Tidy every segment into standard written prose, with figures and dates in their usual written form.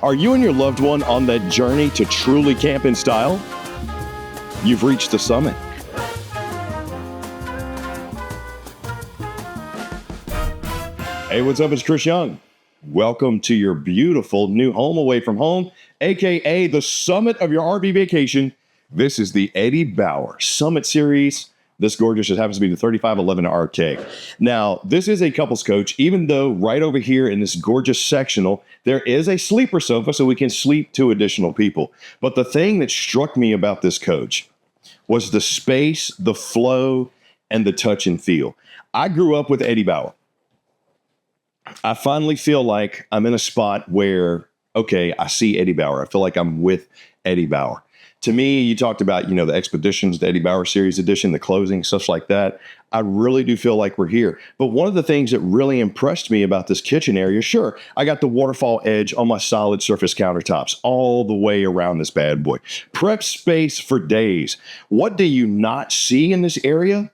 Are you and your loved one on that journey to truly camp in style? You've reached the summit. Hey, what's up? It's Chris Young. Welcome to your beautiful new home away from home, aka the summit of your RV vacation. This is the Eddie Bauer Summit Series. This gorgeous just happens to be the 3511 RK. Now, this is a couples coach, even though right over here in this gorgeous sectional, there is a sleeper sofa so we can sleep two additional people. But the thing that struck me about this coach was the space, the flow, and the touch and feel. I grew up with Eddie Bauer. I finally feel like I'm in a spot where, okay, I see Eddie Bauer. I feel like I'm with Eddie Bauer. To me, you talked about, the Expeditions, the Eddie Bauer Series edition, the closing, stuff like that. I really do feel like we're here. But one of the things that really impressed me about this kitchen area, sure, I got the waterfall-edge on my solid surface countertops all the way around this bad boy. Prep space for days. What do you not see in this area?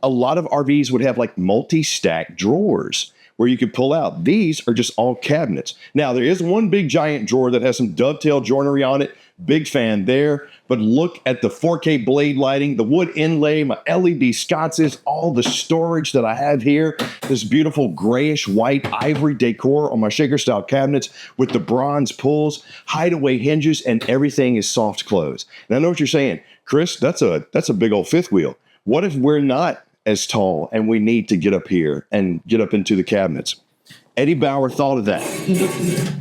A lot of RVs would have like multi-stack drawers where you could pull out. These are just all cabinets. Now, there is one big giant drawer that has some dovetail joinery on it. Big fan there. But look at the 4K blade lighting, the wood inlay, my LED sconces, all the storage that I have here. This beautiful grayish white ivory decor on my shaker style cabinets with the bronze pulls, hideaway hinges, and everything is soft close. And I know what you're saying, Chris, that's a big old fifth wheel. What if we're not as tall and we need to get up here and get up into the cabinets? Eddie Bauer thought of that.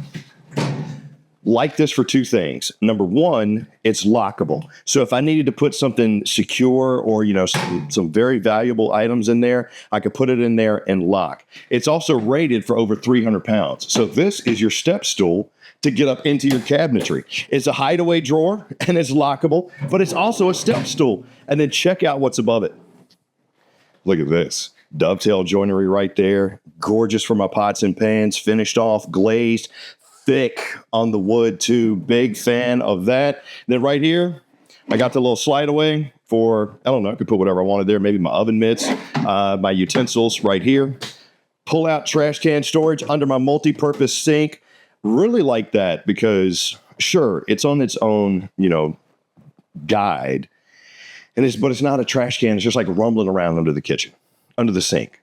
Like this for two things. Number one, it's lockable. So if I needed to put something secure or, some very valuable items in there, I could put it in there and lock. It's also rated for over 300 pounds. So this is your step stool to get up into your cabinetry. It's a hideaway drawer and it's lockable, but it's also a step stool. And then check out what's above it. Look at this. Dovetail joinery right there. Gorgeous for my pots and pans. Finished off, glazed, thick on the wood too. Big fan of that. Then right here, I got the little slide away for, I don't know, I could put whatever I wanted there. Maybe my oven mitts, my utensils right here. Pull out trash can storage under my multi-purpose sink. Really like that because sure, it's on its own, guide. But it's not a trash can. It's just like rumbling around under the kitchen, under the sink.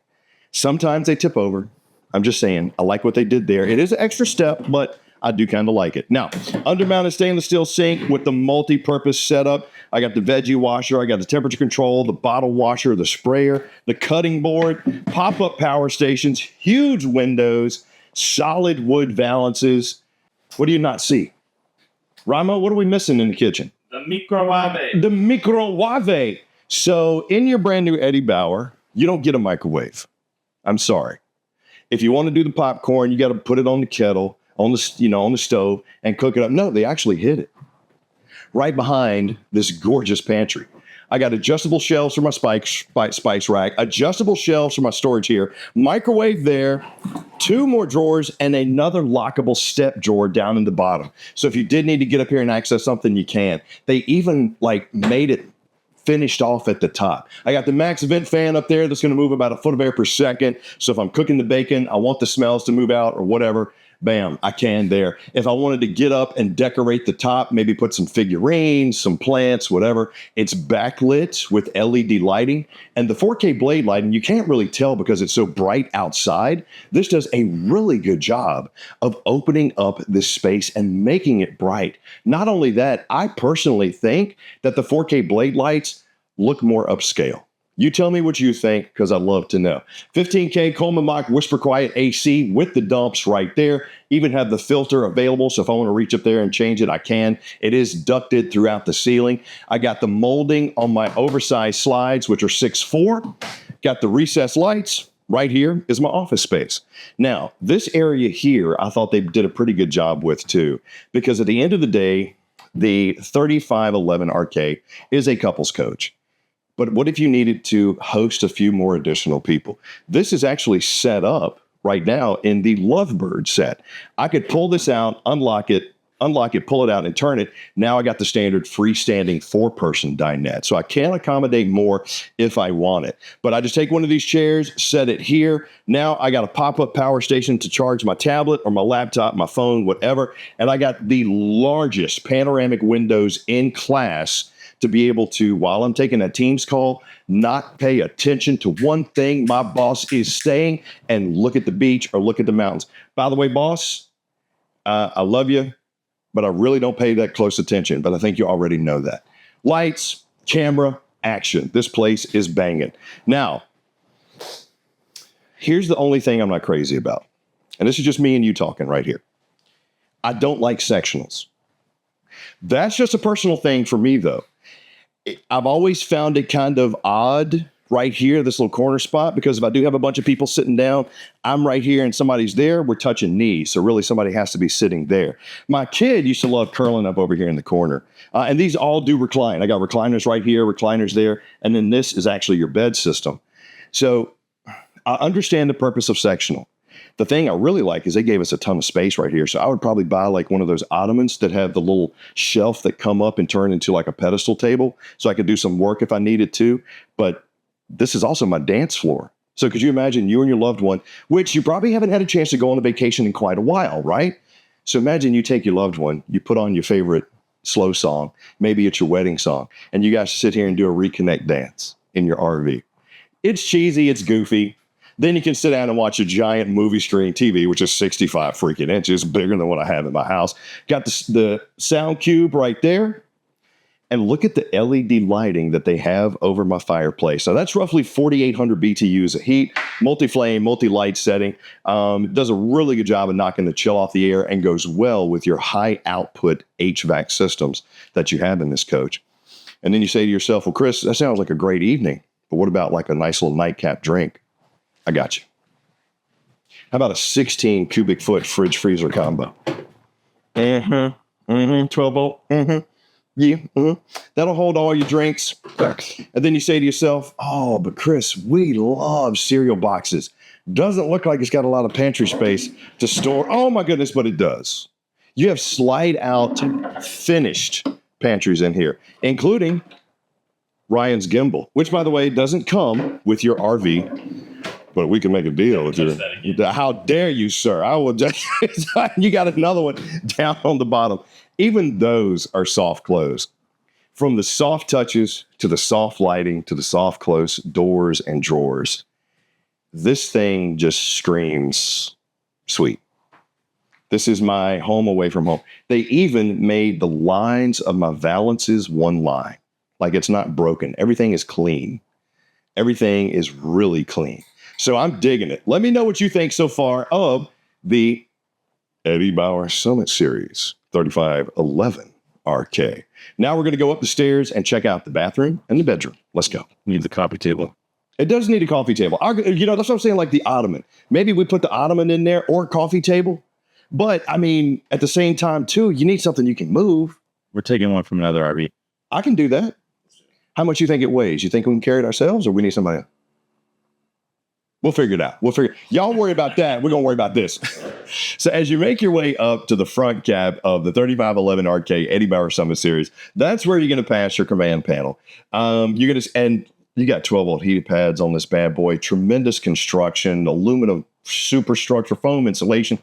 Sometimes they tip over. I'm just saying, I like what they did there. It is an extra step, but I do kind of like it. Now, undermounted stainless steel sink with the multi-purpose setup. I got the veggie washer. I got the temperature control, the bottle washer, the sprayer, the cutting board, pop-up power stations, huge windows, solid wood valances. What do you not see? Ramo, what are we missing in the kitchen? The microwave. The microwave. So in your brand new Eddie Bauer, you don't get a microwave. I'm sorry. If you want to do the popcorn, you got to put it on the kettle, on the stove and cook it up. No, they actually hid it right behind this gorgeous pantry. I got adjustable shelves for my spice rack, adjustable shelves for my storage here, microwave there, two more drawers, and another lockable step drawer down in the bottom. So if you did need to get up here and access something, you can. They even made it finished off at the top. I got the max vent fan up there that's going to move about a foot of air per second. So if I'm cooking the bacon, I want the smells to move out or whatever, bam, I can there. If I wanted to get up and decorate the top, maybe put some figurines, some plants, whatever, it's backlit with LED lighting. And the 4K blade lighting, you can't really tell because it's so bright outside. This does a really good job of opening up this space and making it bright. Not only that, I personally think that the 4K blade lights look more upscale. You tell me what you think, because I'd love to know. 15K Coleman Mach Whisper Quiet AC with the dumps right there. Even have the filter available, so if I want to reach up there and change it, I can. It is ducted throughout the ceiling. I got the molding on my oversized slides, which are 6'4". Got the recessed lights. Right here is my office space. Now, this area here, I thought they did a pretty good job with too, because at the end of the day, the 3511 RK is a couples coach. But what if you needed to host a few more additional people? This is actually set up right now in the Lovebird set. I could pull this out, unlock it, unlock it, pull it out, and turn it. Now I got the standard freestanding 4-person dinette. So I can accommodate more if I want it. But I just take one of these chairs, set it here. Now I got a pop-up power station to charge my tablet or my laptop, my phone, whatever. And I got the largest panoramic windows in class to be able to, while I'm taking a Teams call, not pay attention to one thing my boss is saying and look at the beach or look at the mountains. By the way, boss, I love you, but I really don't pay that close attention. But I think you already know that. Lights, camera, action. This place is banging. Now, here's the only thing I'm not crazy about. And this is just me and you talking right here. I don't like sectionals. That's just a personal thing for me, though. I've always found it kind of odd right here, this little corner spot, because if I do have a bunch of people sitting down, I'm right here and somebody's there, we're touching knees. So really somebody has to be sitting there. My kid used to love curling up over here in the corner. And these all do recline. I got recliners right here, recliners there. And then this is actually your bed system. So I understand the purpose of sectional. The thing I really like is they gave us a ton of space right here. So I would probably buy like one of those ottomans that have the little shelf that come up and turn into like a pedestal table. So I could do some work if I needed to. But this is also my dance floor. So could you imagine you and your loved one, which you probably haven't had a chance to go on a vacation in quite a while, right? So imagine you take your loved one, you put on your favorite slow song, maybe it's your wedding song, and you guys sit here and do a reconnect dance in your RV. It's cheesy, it's goofy. Then you can sit down and watch a giant movie screen TV, which is 65 freaking inches, bigger than what I have in my house. Got the sound cube right there. And look at the LED lighting that they have over my fireplace. So that's roughly 4,800 BTUs of heat, multi-flame, multi-light setting. Does a really good job of knocking the chill off the air and goes well with your high output HVAC systems that you have in this coach. And then you say to yourself, well, Chris, that sounds like a great evening, but what about like a nice little nightcap drink? I got you. How about a 16 cubic foot fridge freezer combo? 12 volt. Yeah, that'll hold all your drinks. And then you say to yourself, oh, but Chris, we love cereal boxes. Doesn't look like it's got a lot of pantry space to store. Oh my goodness, but it does. You have slide out finished pantries in here, including Ryan's gimbal, which by the way, doesn't come with your RV. But we can make a deal with you. How dare you, sir? I will just, you got another one down on the bottom. Even those are soft close. From the soft touches to the soft lighting to the soft close doors and drawers. This thing just screams sweet. This is my home away from home. They even made the lines of my valances one line. Like it's not broken. Everything is clean. Everything is really clean. So I'm digging it. Let me know what you think so far of the Eddie Bauer Summit Series 3511 RK. Now we're going to go up the stairs and check out the bathroom and the bedroom. Let's go. Need the coffee table. It does need a coffee table. You know, that's what I'm saying, like the ottoman. Maybe we put the ottoman in there or a coffee table. But, I mean, at the same time, too, you need something you can move. We're taking one from another RV. I can do that. How much you think it weighs? You think we can carry it ourselves or we need somebody else? We'll figure it out. Y'all worry about that. We're going to worry about this. So as you make your way up to the front cab of the 3511 RK Eddie Bauer Summit Series, that's where you're going to pass your command panel. You're going to, and you got 12 volt heated pads on this bad boy, tremendous construction, aluminum superstructure, foam insulation,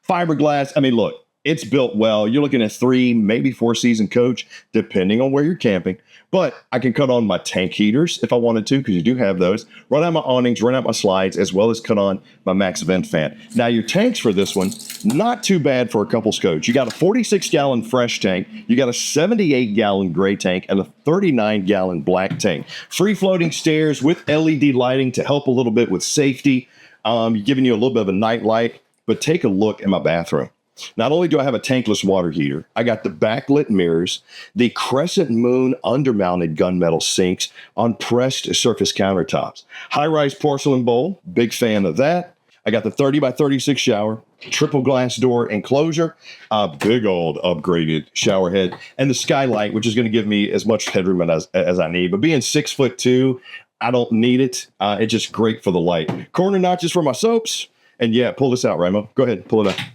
fiberglass. I mean, look, it's built well. You're looking at 3, maybe 4 season coach, depending on where you're camping. But I can cut on my tank heaters if I wanted to, because you do have those. Run out my awnings, run out my slides, as well as cut on my max vent fan. Now, your tanks for this one, not too bad for a couple's coach. You got a 46-gallon fresh tank. You got a 78-gallon gray tank and a 39-gallon black tank. Free-floating stairs with LED lighting to help a little bit with safety. Giving you a little bit of a night light. But take a look at my bathroom. Not only do I have a tankless water heater, I got the backlit mirrors, the crescent moon undermounted gunmetal sinks on pressed surface countertops. High-rise porcelain bowl, big fan of that. I got the 30 by 36 shower, triple glass door enclosure, a big old upgraded shower head, and the skylight, which is going to give me as much headroom as I need. But being 6'2", I don't need it. It's just great for the light. Corner notches for my soaps. And yeah, pull this out, Ramo. Go ahead, pull it out.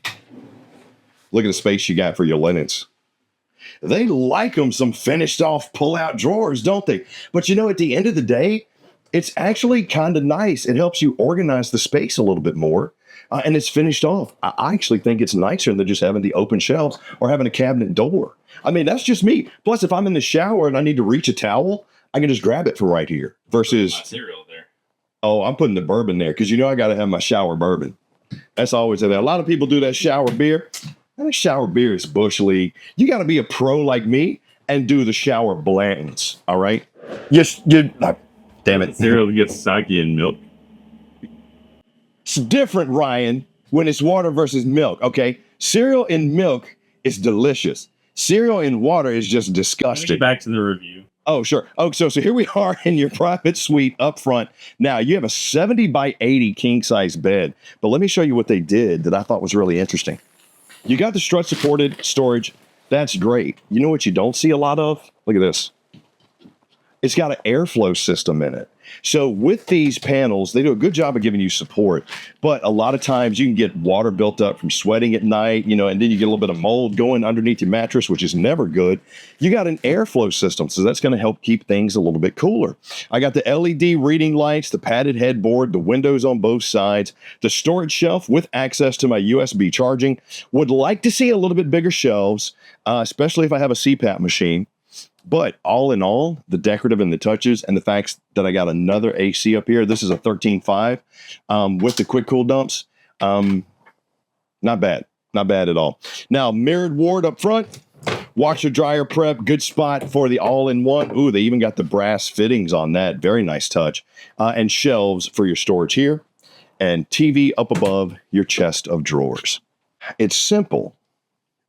Look at the space you got for your linens. They like them some finished off pull-out drawers, don't they? But you know, at the end of the day, it's actually kind of nice. It helps you organize the space a little bit more. And it's finished off. I actually think it's nicer than just having the open shelves or having a cabinet door. I mean, that's just me. Plus, if I'm in the shower and I need to reach a towel, I can just grab it from right here versus Cereal there. Oh, I'm putting the bourbon there because you know I got to have my shower bourbon. That's always there. A lot of people do that shower beer. And the shower beer is Bush League. You got to be a pro like me and do the shower blends. All right. Damn it. Cereal gets soggy in milk. It's different, Ryan, when it's water versus milk. Okay. Cereal in milk is delicious. Cereal in water is just disgusting. Back to the review. Oh, sure. Oh, so here we are in your private suite up front. Now, you have a 70 by 80 king size bed, but let me show you what they did that I thought was really interesting. You got the strut supported storage. That's great. You know what you don't see a lot of? Look at this. It's got an airflow system in it. So with these panels, they do a good job of giving you support, but a lot of times you can get water built up from sweating at night, you know, and then you get a little bit of mold going underneath your mattress, which is never good. You got an airflow system, so that's going to help keep things a little bit cooler. I got the LED reading lights, the padded headboard, the windows on both sides, the storage shelf with access to my USB charging. Would like to see a little bit bigger shelves, especially if I have a CPAP machine. But all in all, the decorative and the touches and the fact that I got another AC up here, this is a 13.5 with the quick cool dumps. Not bad. Not bad at all. Now, mirrored ward up front, washer dryer prep, good spot for the all-in-one. Ooh, they even got the brass fittings on that. Very nice touch. And shelves for your storage here and TV up above your chest of drawers. It's simple,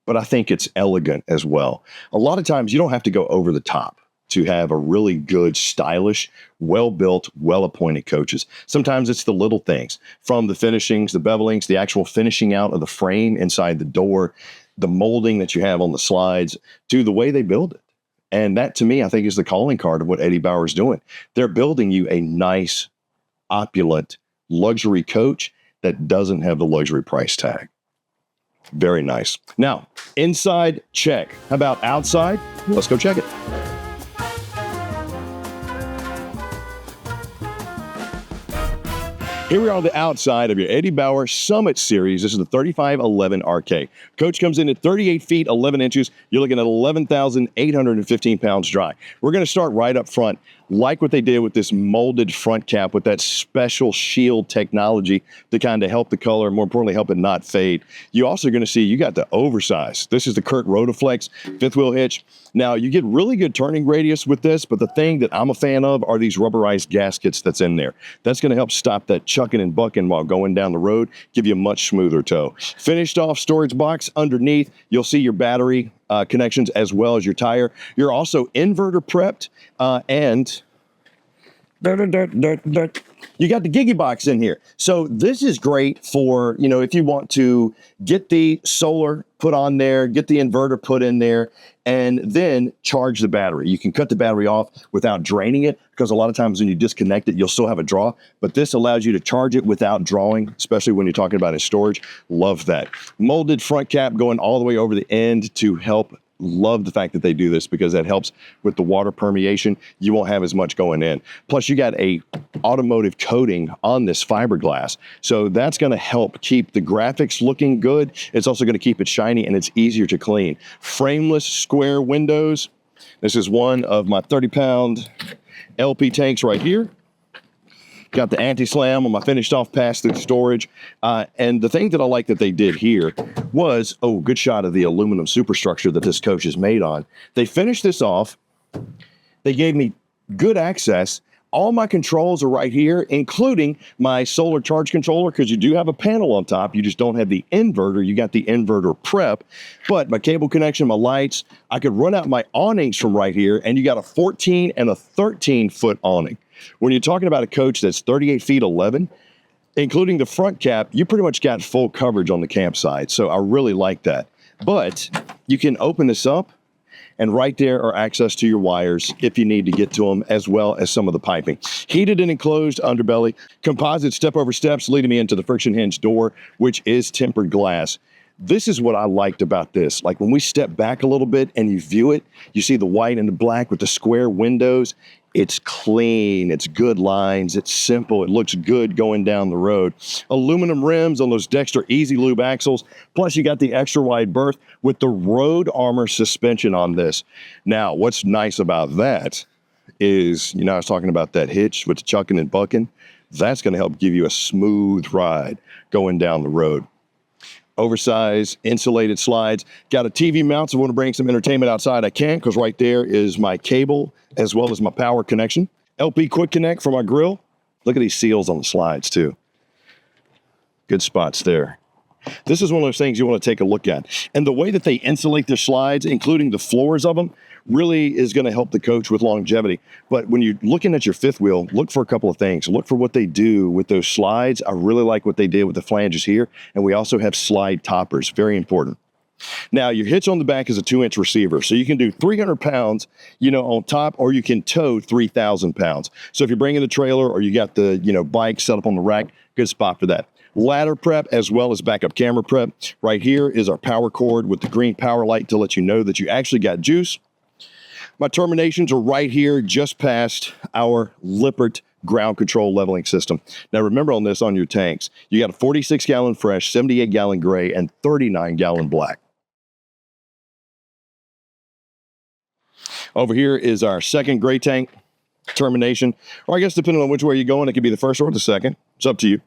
but I think it's elegant as well. A lot of times you don't have to go over the top to have a really good, stylish, well-built, well-appointed coaches. Sometimes it's the little things, from the finishings, the bevelings, the actual finishing out of the frame inside the door, the molding that you have on the slides, to the way they build it. And that, to me, I think is the calling card of what Eddie Bauer is doing. They're building you a nice, opulent, luxury coach that doesn't have the luxury price tag. Very nice. Now, inside, check. How about outside? Let's go check it. Here we are on the outside of your Eddie Bauer Summit Series. This is the 3511 RK. Coach comes in at 38 feet, 11 inches. You're looking at 11,815 pounds dry. We're going to start right up front. Like what they did with this molded front cap with that special shield technology to kind of help the color, more importantly, help it not fade. You're also going to see you got the oversized. This is the Kurt Rotaflex fifth wheel hitch. Now, you get really good turning radius with this, but the thing that I'm a fan of are these rubberized gaskets that's in there. That's going to help stop that chucking and bucking while going down the road, give you a much smoother tow. Finished off storage box underneath. You'll see your battery connections as well as your tire. You're also inverter prepped and you got the Gigi box in here. So this is great for, you know, if you want to get the solar put on there, get the inverter put in there, and then charge the battery. You can cut the battery off without draining it, because a lot of times when you disconnect it, you'll still have a draw, but this allows you to charge it without drawing, especially when you're talking about in storage. Love that. Molded front cap going all the way over the end to help. Love the fact that they do this because that helps with the water permeation. You won't have as much going in. Plus, you got a automotive coating on this fiberglass. So that's going to help keep the graphics looking good. It's also going to keep it shiny and it's easier to clean. Frameless square windows. This is one of my 30-pound LP tanks right here. Got the anti-slam on my finished off pass-through storage. And the thing that I like that they did here was, good shot of the aluminum superstructure that this coach is made on. They finished this off. They gave me good access. All my controls are right here, including my solar charge controller, because you do have a panel on top. You just don't have the inverter. You got the inverter prep. But my cable connection, my lights, I could run out my awnings from right here, and you got a 14 and a 13-foot awning. When you're talking about a coach that's 38 feet 11, including the front cap, you pretty much got full coverage on the campsite. So I really like that. But you can open this up, and right there are access to your wires if you need to get to them, as well as some of the piping. Heated and enclosed underbelly, composite step over steps leading me into the friction hinge door, which is tempered glass. This is what I liked about this. Like when we step back a little bit and you view it, you see the white and the black with the square windows. It's clean, it's good lines, it's simple, it looks good going down the road. Aluminum rims on those Dexter Easy Lube axles, plus you got the extra wide berth with the Road Armor suspension on this. Now, what's nice about that is, I was talking about that hitch with the chucking and bucking. That's gonna help give you a smooth ride going down the road. Oversized insulated slides. Got a TV mount, so if I want to bring some entertainment outside, I can, because right there is my cable as well as my power connection. LP Quick Connect for my grill. Look at these seals on the slides too. Good spots there. This is one of those things you want to take a look at. And the way that they insulate their slides, including the floors of them, really is going to help the coach with longevity. But when you're looking at your fifth wheel, look for a couple of things. Look for what they do with those slides. I really like what they did with the flanges here. And we also have slide toppers, very important. Now, your hitch on the back is a 2-inch receiver. So you can do 300 pounds, on top, or you can tow 3,000 pounds. So if you're bringing the trailer or you got the, bike set up on the rack, good spot for that. Ladder prep as well as backup camera prep. Right here is our power cord with the green power light to let you know that you actually got juice. My terminations are right here just past our Lippert ground control leveling system. Now remember on this, on your tanks, you got a 46-gallon fresh, 78-gallon gray, and 39-gallon black. Over here is our second gray tank termination, or I guess depending on which way you're going, it could be the first or the second. It's up to you.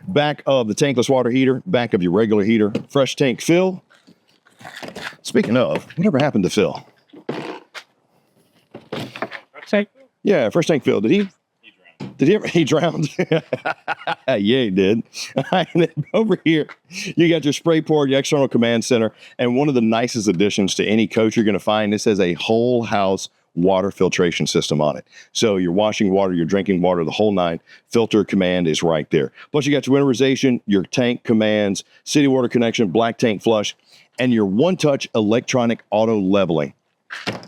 Back of the tankless water heater, back of your regular heater, fresh tank fill. Speaking of, whatever happened to Phil? Tank? Yeah, fresh tank fill. Did he? He drowned? Yeah, he did. And then over here, you got your spray port, your external command center, and one of the nicest additions to any coach you're going to find, this has a whole house water filtration system on it. So your washing water, your drinking water, the whole nine, filter command is right there. Plus you got your winterization, your tank commands, city water connection, black tank flush, and your one-touch electronic auto leveling.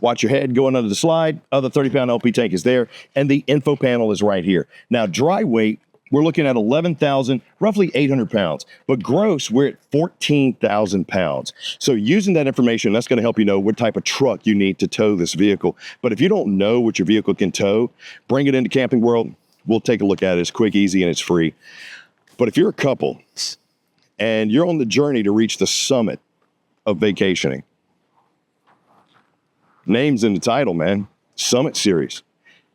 Watch your head going under the slide. Other 30-pound LP tank is there, and the info panel is right here. Now, dry weight, we're looking at 11,000, roughly 800 pounds. But gross, we're at 14,000 pounds. So using that information, that's going to help you know what type of truck you need to tow this vehicle. But if you don't know what your vehicle can tow, bring it into Camping World. We'll take a look at it. It's quick, easy, and it's free. But if you're a couple and you're on the journey to reach the summit of vacationing, name's in the title, man. Summit Series.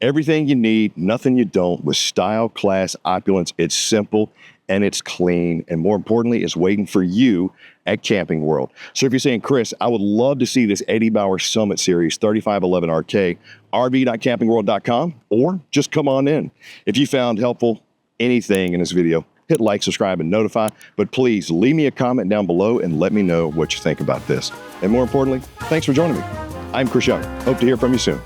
Everything you need, nothing you don't, with style, class, opulence. It's simple and it's clean. And more importantly, it's waiting for you at Camping World. So if you're saying, Chris, I would love to see this Eddie Bauer Summit Series 3511RK, rv.campingworld.com, or just come on in. If you found helpful anything in this video, hit like, subscribe, and notify. But please leave me a comment down below and let me know what you think about this. And more importantly, thanks for joining me. I'm Chris Young. Hope to hear from you soon.